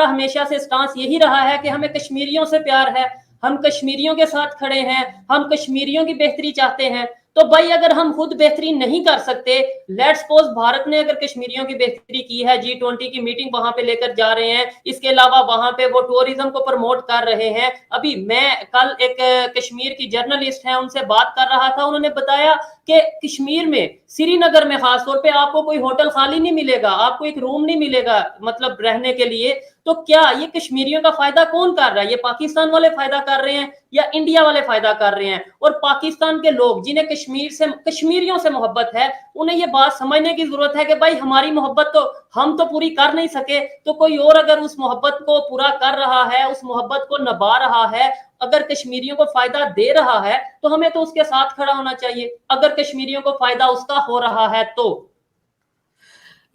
हमेशा से स्टांस यही रहा है कि हमें कश्मीरियों से प्यार है, हम कश्मीरियों के साथ खड़े हैं, हम कश्मीरियों की बेहतरी चाहते हैं। तो भाई अगर हम खुद बेहतरी नहीं कर सकते, लेट्स सपोज भारत ने अगर कश्मीरियों की बेहतरी की है, G20 की मीटिंग वहां पे लेकर जा रहे हैं, इसके अलावा वहां पे वो टूरिज्म को प्रमोट कर रहे हैं। अभी मैं कल एक कश्मीर की जर्नलिस्ट है उनसे बात कर रहा था, उन्होंने बताया कि कश्मीर में, श्रीनगर में खासतौर पे आपको कोई होटल खाली नहीं मिलेगा, आपको एक रूम नहीं मिलेगा मतलब रहने के लिए। तो क्या ये कश्मीरियों का फायदा कौन कर रहा है? ये पाकिस्तान वाले फायदा कर रहे हैं या इंडिया वाले फायदा कर रहे हैं? और पाकिस्तान के लोग जिन्हें कश्मीरियों से मोहब्बत है, उन्हें ये बात समझने की जरूरत है कि भाई हमारी मोहब्बत तो हम तो पूरी कर नहीं सके, तो कोई और अगर उस मोहब्बत को पूरा कर रहा है, उस मोहब्बत को निभा रहा है, अगर कश्मीरियों को फायदा दे रहा है, तो हमें तो उसके साथ खड़ा होना चाहिए, अगर कश्मीरियों को फायदा उसका हो रहा है तो।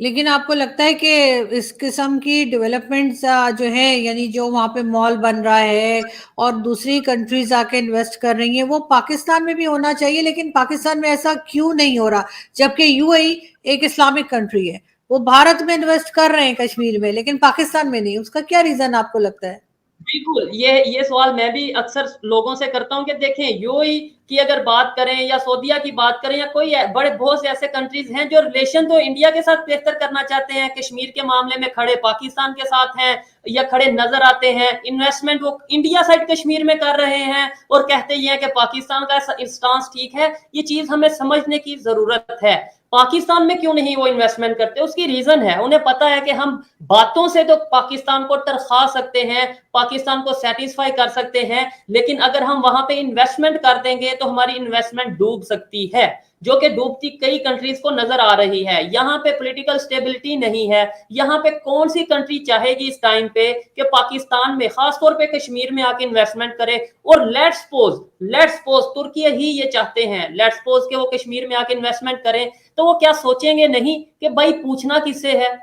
लेकिन आपको लगता है कि इस किस्म की डेवलपमेंट्स जो है, यानी जो वहाँ पे मॉल बन रहा है और दूसरी कंट्रीज आके इन्वेस्ट कर रही हैं, वो पाकिस्तान में भी होना चाहिए, लेकिन पाकिस्तान में ऐसा क्यों नहीं हो रहा? जबकि यूएई एक इस्लामिक कंट्री है, वो भारत में इन्वेस्ट कर रहे हैं कश्मीर में, लेकिन पाकिस्तान में नहीं। उसका क्या रीजन आपको लगता है? बिल्कुल, ये सवाल मैं भी अक्सर लोगों से करता हूं कि देखें, यूएई की अगर बात करें या सऊदीया की बात करें या कोई बड़े बहुत से ऐसे कंट्रीज हैं जो रिलेशन तो इंडिया के साथ बेहतर करना चाहते हैं, कश्मीर के मामले में खड़े पाकिस्तान के साथ हैं या खड़े नजर आते हैं, इन्वेस्टमेंट वो इंडिया साइड कश्मीर में कर रहे हैं और कहते ही हैं कि पाकिस्तान का स्टांस ठीक है। ये चीज हमें समझने की जरूरत है। पाकिस्तान में क्यों नहीं वो इन्वेस्टमेंट करते, उसकी रीजन है, उन्हें पता है कि हम बातों से तो पाकिस्तान को तरखा सकते हैं, पाकिस्तान को सेटिस्फाई कर सकते हैं, लेकिन अगर हम वहां पे इन्वेस्टमेंट कर देंगे तो हमारी इन्वेस्टमेंट डूब सकती है, जो कि डूबती कई कंट्रीज को नजर आ रही है। यहाँ पे पॉलिटिकल स्टेबिलिटी नहीं है। यहाँ पे कौन सी कंट्री चाहेगी इस टाइम पे कि पाकिस्तान में खासतौर पे कश्मीर में आके इन्वेस्टमेंट करे? और लेट्स सपोज तुर्की ही ये चाहते हैं, लेट्स सपोज कि वो कश्मीर में आके इन्वेस्टमेंट करें, तो वो क्या सोचेंगे नहीं कि भाई पूछना किससे है,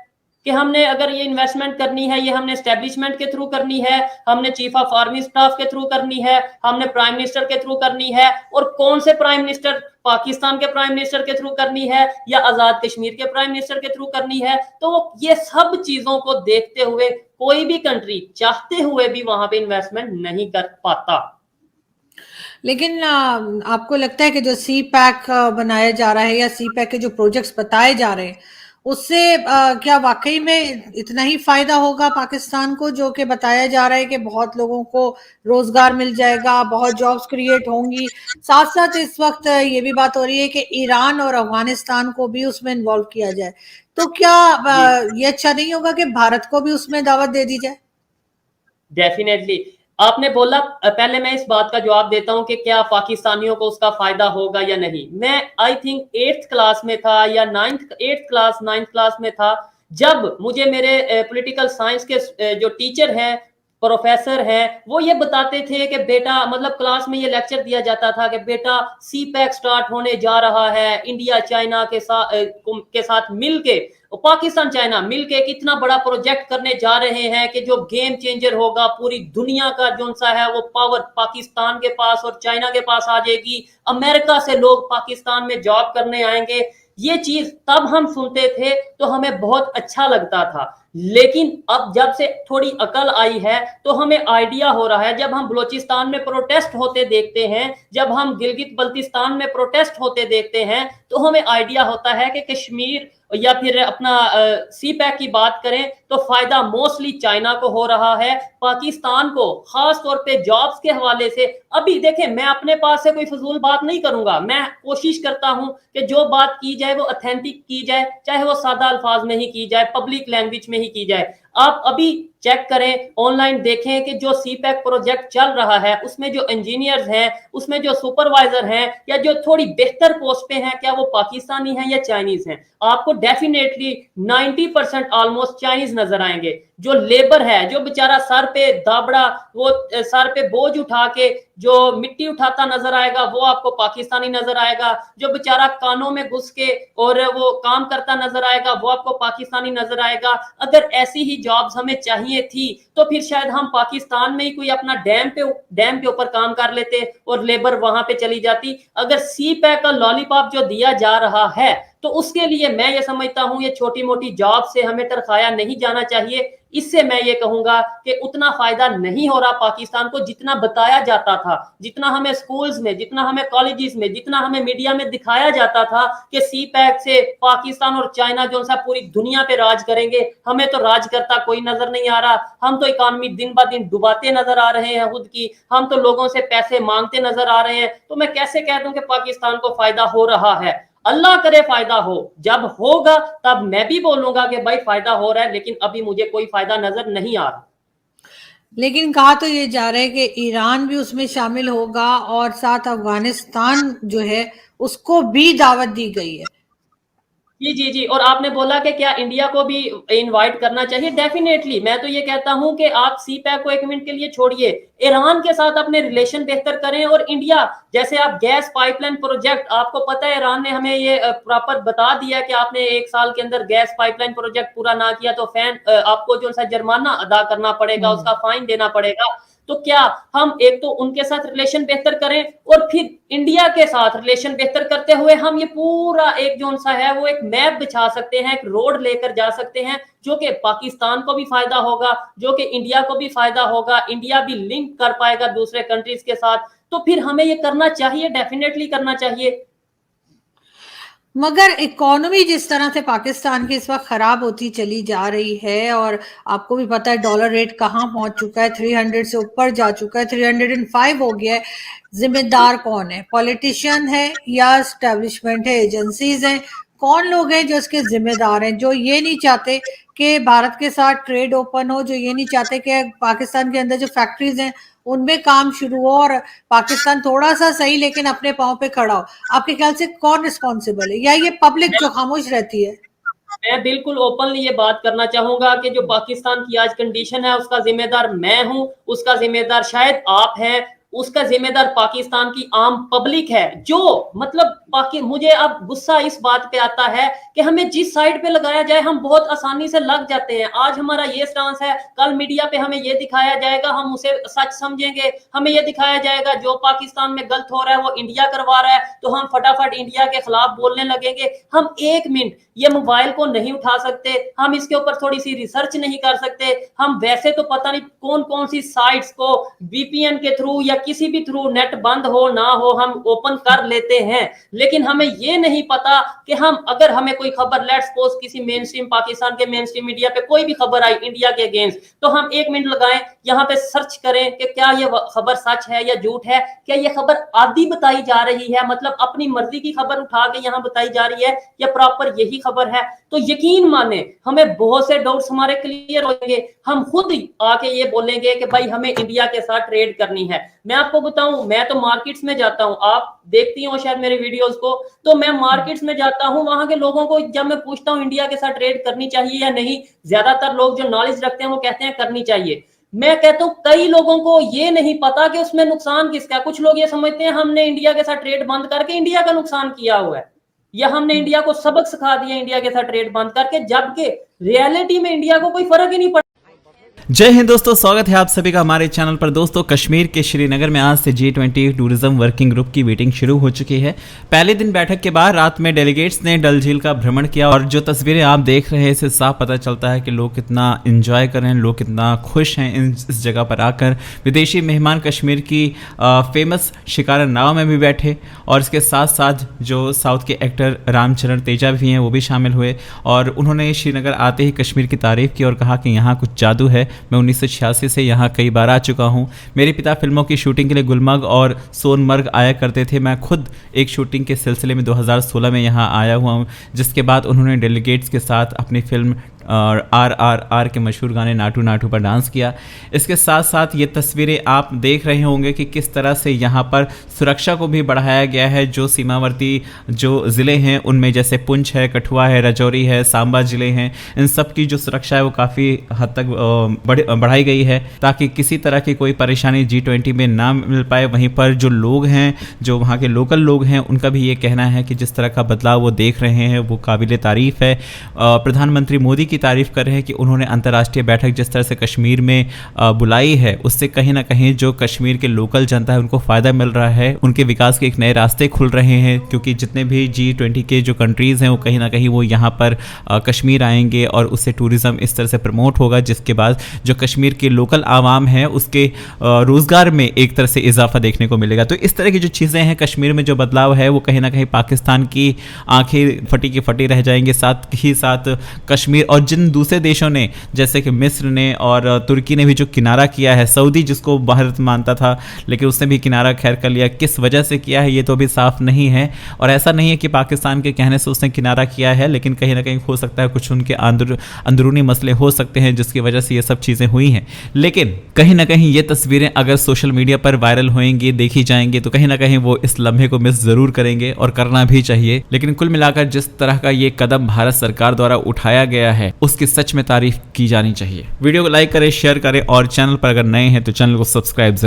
कि हमने अगर ये इन्वेस्टमेंट करनी है, ये हमने एस्टेब्लिशमेंट के थ्रू करनी है, हमने चीफ ऑफ आर्मी स्टाफ के थ्रू करनी है, हमने प्राइम मिनिस्टर के थ्रू करनी है, और कौन से प्राइम मिनिस्टर, पाकिस्तान के प्राइम मिनिस्टर के थ्रू करनी है या आजाद कश्मीर के प्राइम मिनिस्टर के थ्रू करनी है? तो ये सब चीजों को देखते हुए कोई भी कंट्री चाहते हुए भी वहां पे इन्वेस्टमेंट नहीं कर पाता। लेकिन आपको लगता है कि जो सी पैक बनाया जा रहा है या सी पैक के जो प्रोजेक्ट्स बताए जा रहे हैं, उससे क्या वाकई में इतना ही फायदा होगा पाकिस्तान को, जो कि बताया जा रहा है कि बहुत लोगों को रोजगार मिल जाएगा, बहुत जॉब्स क्रिएट होंगी? साथ साथ इस वक्त ये भी बात हो रही है कि ईरान और अफगानिस्तान को भी उसमें इन्वॉल्व किया जाए, तो क्या जी, ये अच्छा नहीं होगा कि भारत को भी उसमें दावत दे दी जाए? डेफिनेटली। आपने बोला, पहले मैं इस बात का जवाब देता हूं कि क्या पाकिस्तानियों को उसका फायदा होगा या नहीं। मैं आई थिंक 8th क्लास में था या 9th क्लास में था, जब मुझे मेरे पॉलिटिकल साइंस के जो टीचर हैं, प्रोफेसर हैं, वो ये बताते थे कि बेटा, मतलब क्लास में ये लेक्चर दिया जाता था कि बेटा सी पैक स्टार्ट होने जा रहा है, इंडिया चाइना के साथ मिलके, पाकिस्तान चाइना मिलके कितना बड़ा प्रोजेक्ट करने जा रहे हैं कि जो गेम चेंजर होगा, पूरी दुनिया का जो सा है वो पावर पाकिस्तान के पास और चाइना के पास आ जाएगी, अमेरिका से लोग पाकिस्तान में जॉब करने आएंगे। ये चीज तब हम सुनते थे तो हमें बहुत अच्छा लगता था, लेकिन अब जब से थोड़ी अकल आई है तो हमें आइडिया हो रहा है, जब हम बलोचिस्तान में प्रोटेस्ट होते देखते हैं, जब हम गिलगित बल्तिस्तान में प्रोटेस्ट होते देखते हैं, तो हमें आइडिया होता है कि कश्मीर या फिर अपना सी पैक की बात करें तो फायदा मोस्टली चाइना को हो रहा है, पाकिस्तान को खास तौर पे जॉब्स के हवाले से। अभी देखें, मैं अपने पास से कोई फजूल बात नहीं करूंगा, मैं कोशिश करता हूं कि जो बात की जाए वो ऑथेंटिक की जाए, चाहे वो सादा अल्फाज में ही की जाए, पब्लिक लैंग्वेज में ही की जाए। आप अभी चेक करें, ऑनलाइन देखें कि जो सी पैक प्रोजेक्ट चल रहा है उसमें जो इंजीनियर्स हैं, उसमें जो सुपरवाइजर हैं या जो थोड़ी बेहतर पोस्ट पे हैं, क्या वो पाकिस्तानी हैं या चाइनीज हैं? आपको डेफिनेटली 90% ऑलमोस्ट चाइनीज नजर आएंगे। जो लेबर है, जो बेचारा सर पे दाबड़ा, वो सर पे बोझ उठा के जो मिट्टी उठाता नजर आएगा, वो आपको पाकिस्तानी नजर आएगा। जो बेचारा कानों में घुस के और वो काम करता नजर आएगा, वो आपको पाकिस्तानी नजर आएगा। अगर ऐसी ही जॉब्स हमें चाहिए थी तो फिर शायद हम पाकिस्तान में ही कोई अपना डैम के ऊपर काम कर लेते और लेबर वहां पे चली जाती। अगर सी पैक का लॉलीपॉप जो दिया जा रहा है तो उसके लिए मैं ये समझता हूँ, ये छोटी मोटी जॉब से हमें तरखाया नहीं जाना चाहिए। इससे मैं ये कहूंगा कि उतना फायदा नहीं हो रहा पाकिस्तान को जितना बताया जाता था, जितना हमें स्कूल्स में, जितना हमें कॉलेजेस में, जितना हमें मीडिया में दिखाया जाता था कि सी पैक से पाकिस्तान और चाइना जो सा पूरी दुनिया पे राज करेंगे। हमें तो राज करता कोई नजर नहीं आ रहा। हम तो इकॉनमी दिन ब दिन डुबाते नजर आ रहे हैं खुद की। हम तो लोगों से पैसे मांगते नजर आ रहे हैं। तो मैं कैसे कह दूं कि पाकिस्तान को फायदा हो रहा है? अल्लाह करे फायदा हो। जब होगा तब मैं भी बोलूंगा कि भाई फायदा हो रहा है, लेकिन अभी मुझे कोई फायदा नजर नहीं आ रहा। लेकिन कहा तो ये जा रहा है कि ईरान भी उसमें शामिल होगा और साथ अफगानिस्तान जो है उसको भी दावत दी गई है। जी जी जी। और आपने बोला कि क्या इंडिया को भी इनवाइट करना चाहिए? डेफिनेटली। मैं तो ये कहता हूं कि आप सी पैक को एक मिनट के लिए छोड़िए, ईरान के साथ अपने रिलेशन बेहतर करें। और इंडिया, जैसे आप गैस पाइपलाइन प्रोजेक्ट, आपको पता है ईरान ने हमें ये प्रॉपर बता दिया कि आपने 1 साल के अंदर गैस पाइपलाइन प्रोजेक्ट पूरा ना किया तो आपको जो सा जुर्माना अदा करना पड़ेगा, उसका फाइन देना पड़ेगा। तो क्या हम एक तो उनके साथ रिलेशन बेहतर करें और फिर इंडिया के साथ रिलेशन बेहतर करते हुए हम ये पूरा एक जो सा है वो एक मैप बिछा सकते हैं, एक रोड लेकर जा सकते हैं, जो कि पाकिस्तान को भी फायदा होगा, जो कि इंडिया को भी फायदा होगा। इंडिया भी लिंक कर पाएगा दूसरे कंट्रीज के साथ। तो फिर हमें ये करना चाहिए, डेफिनेटली करना चाहिए। मगर इकोनॉमी जिस तरह से पाकिस्तान की इस वक्त खराब होती चली जा रही है, और आपको भी पता है डॉलर रेट कहाँ पहुंच चुका है, 300 से ऊपर जा चुका है, 305 हो गया है। जिम्मेदार कौन है? पॉलिटिशियन है या एस्टेब्लिशमेंट है, एजेंसीज हैं? कौन लोग हैं जो इसके जिम्मेदार हैं, जो ये नहीं चाहते कि भारत के साथ ट्रेड ओपन हो, जो ये नहीं चाहते कि पाकिस्तान के अंदर जो फैक्ट्रीज हैं उनमें काम शुरू हो और पाकिस्तान थोड़ा सा सही लेकिन अपने पांव पे खड़ा हो? आपके ख्याल से कौन रिस्पॉन्सिबल है, या ये पब्लिक जो खामोश रहती है? मैं बिल्कुल ओपनली ये बात करना चाहूंगा कि जो पाकिस्तान की आज कंडीशन है उसका जिम्मेदार मैं हूं, उसका जिम्मेदार शायद आप हैं, उसका जिम्मेदार पाकिस्तान की आम पब्लिक है। जो मतलब बाकी मुझे अब गुस्सा इस बात पे आता है कि हमें जिस साइड पे लगाया जाए हम बहुत आसानी से लग जाते हैं। आज हमारा ये स्टांस है, कल मीडिया पे हमें ये दिखाया जाएगा, हम उसे सच समझेंगे। हमें ये दिखाया जाएगा जो पाकिस्तान में गलत हो रहा है वो इंडिया करवा रहा है, तो हम फटाफट इंडिया के खिलाफ बोलने लगेंगे। हम 1 मिनट ये मोबाइल को नहीं उठा सकते, हम इसके ऊपर थोड़ी सी रिसर्च नहीं कर सकते। हम वैसे तो पता नहीं कौन कौन सी साइट्स को वीपीएन के थ्रू या किसी भी थ्रू, नेट बंद हो ना हो, हम ओपन कर लेते हैं। लेकिन हमें ये नहीं पता कि हम अगर हमें कोई खबर, लेट्स सपोज किसी मेन स्ट्रीम, पाकिस्तान के मेन स्ट्रीम मीडिया पे कोई भी खबर आई इंडिया के अगेंस्ट, तो हम 1 मिनट लगाएं, यहाँ पे सर्च करें कि क्या ये खबर सच है या झूठ है, क्या ये खबर आधी बताई जा रही है, मतलब अपनी मर्जी की खबर उठा के यहाँ बताई जा रही है, या प्रॉपर यही खबर है। तो यकीन माने हमें बहुत से डाउट्स हमारे क्लियर होंगे। हम खुद आके ये बोलेंगे कि भाई हमें इंडिया के साथ ट्रेड करनी है। मैं आपको बताऊं, मैं तो मार्केट्स में जाता हूं, आप देखती हो शायद मेरे वीडियोस को, तो मैं मार्केट्स में जाता हूं, वहां के लोगों को जब मैं पूछता हूं इंडिया के साथ ट्रेड करनी चाहिए या नहीं, ज्यादातर लोग जो नॉलेज रखते हैं वो कहते हैं करनी चाहिए। मैं कहता हूं कई लोगों को ये नहीं पता कि उसमें नुकसान किसका है। कुछ लोग ये समझते हैं हमने इंडिया के साथ ट्रेड बंद करके इंडिया का नुकसान किया हुआ है, या हमने इंडिया को सबक सिखा दिया इंडिया के साथ ट्रेड बंद करके, जबकि रियलिटी में इंडिया को कोई फर्क ही नहीं पड़ा। जय हिंद दोस्तों, स्वागत है आप सभी का हमारे चैनल पर। दोस्तों, कश्मीर के श्रीनगर में आज से G20 टूरिज्म वर्किंग ग्रुप की मीटिंग शुरू हो चुकी है। पहले दिन बैठक के बाद रात में डेलीगेट्स ने डल झील का भ्रमण किया, और जो तस्वीरें आप देख रहे हैं इससे साफ पता चलता है कि लोग कितना एंजॉय कर रहे हैं, लोग कितना खुश हैं इस जगह पर आकर। विदेशी मेहमान कश्मीर की फेमस शिकारा नाव में भी बैठे, और इसके साथ साथ जो साउथ के एक्टर रामचरण तेजा भी हैं वो भी शामिल हुए, और उन्होंने श्रीनगर आते ही कश्मीर की तारीफ़ की और कहा कि यहाँ कुछ जादू है। मैं 1986 से यहाँ कई बार आ चुका हूँ। मेरे पिता फिल्मों की शूटिंग के लिए गुलमर्ग और सोनमर्ग आया करते थे। मैं खुद एक शूटिंग के सिलसिले में 2016 में यहाँ आया हुआ हूँ। जिसके बाद उन्होंने डेलीगेट्स के साथ अपनी फिल्म RRR के मशहूर गाने नाटू नाटू पर डांस किया। इसके साथ साथ ये तस्वीरें आप देख रहे होंगे कि किस तरह से यहाँ पर सुरक्षा को भी बढ़ाया गया है। जो सीमावर्ती जो ज़िले हैं उनमें जैसे पुंछ है, कठुआ है, राजौरी है, सांबा ज़िले हैं, इन सब की जो सुरक्षा है वो काफ़ी हद तक बढ़ाई गई है, ताकि किसी तरह की कोई परेशानी G20 में ना मिल पाए। वहीं पर जो लोग हैं, जो वहाँ के लोकल लोग हैं, उनका भी ये कहना है कि जिस तरह का बदलाव वो देख रहे हैं वो काबिल तारीफ़ है। प्रधानमंत्री मोदी की तारीफ कर रहे हैं कि उन्होंने अंतर्राष्ट्रीय बैठक जिस तरह से कश्मीर में बुलाई है, उससे कहीं ना कहीं जो कश्मीर के लोकल जनता है उनको फ़ायदा मिल रहा है, उनके विकास के एक नए रास्ते खुल रहे हैं, क्योंकि जितने भी G20 के जो कंट्रीज़ हैं वो कहीं ना कहीं वो यहाँ पर कश्मीर आएंगे और उससे टूरिज़्म इस तरह से प्रमोट होगा, जिसके बाद जो कश्मीर के लोकल आवाम है उसके रोज़गार में एक तरह से इजाफा देखने को मिलेगा। तो इस तरह की जो चीज़ें हैं, कश्मीर में जो बदलाव है वो कहीं ना कहीं पाकिस्तान की आंखें फटी की फटी रह जाएंगे। साथ ही साथ कश्मीर और जिन दूसरे देशों ने जैसे कि मिस्र ने और तुर्की ने भी जो किनारा किया है, सऊदी जिसको भारत मानता था लेकिन उसने भी किनारा खैर कर लिया, किस वजह से किया है ये तो अभी साफ नहीं है। और ऐसा नहीं है कि पाकिस्तान के कहने से उसने किनारा किया है, लेकिन कहीं ना कहीं हो सकता है कुछ उनके अंदरूनी मसले हो सकते हैं जिसकी वजह से ये सब चीज़ें हुई हैं। लेकिन कहीं ना कहीं ये तस्वीरें अगर सोशल मीडिया पर वायरल होंगी, देखी जाएंगी, तो कहीं ना कहीं वो इस लम्हे को मिस ज़रूर करेंगे और करना भी चाहिए। लेकिन कुल मिलाकर जिस तरह का ये कदम भारत सरकार द्वारा उठाया गया है उसकी सच में तारीफ की जानी चाहिए। वीडियो को लाइक करें, शेयर करें और चैनल पर अगर नए हैं तो चैनल को सब्सक्राइब